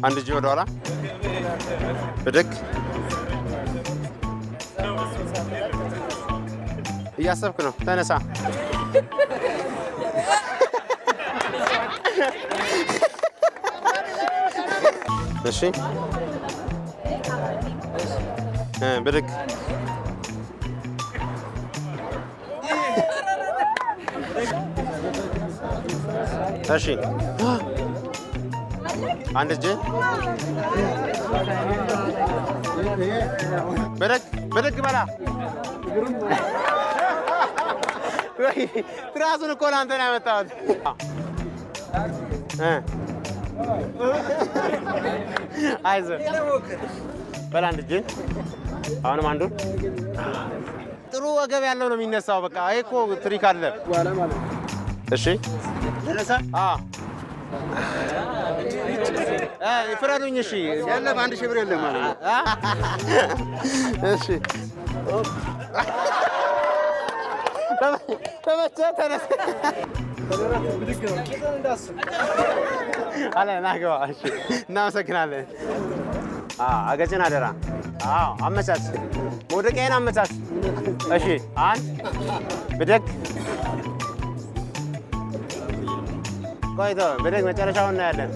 አንድ እጅ ወደ ኋላ ብድግ እያሰብክ ነው። ተነሳ። እሺ ብድግ እሺ አንድ እጅ ብድግ ብድግ በላ። ትራሱን እኮ ለአንተ ነው ያመጣሁት። አይዞህ በላ አንድ እጅ። አሁንም አንዱን ጥሩ ወገብ ያለው ነው የሚነሳው። በቃ ይሄ እኮ ትሪክ አለ። እሺ ፍረዱኝ። እሺ የለም 1000 ብር የለም ማለት ነው። እሺ ተመቸህ? ተነስ አለ ናገባ። እሺ እናመሰግናለን። አገጭን አደራ። አመቻች፣ መውደቂያን አመቻች። እሺ አንድ ብድግ ቆይቶ ብድግ፣ መጨረሻውን እናያለን።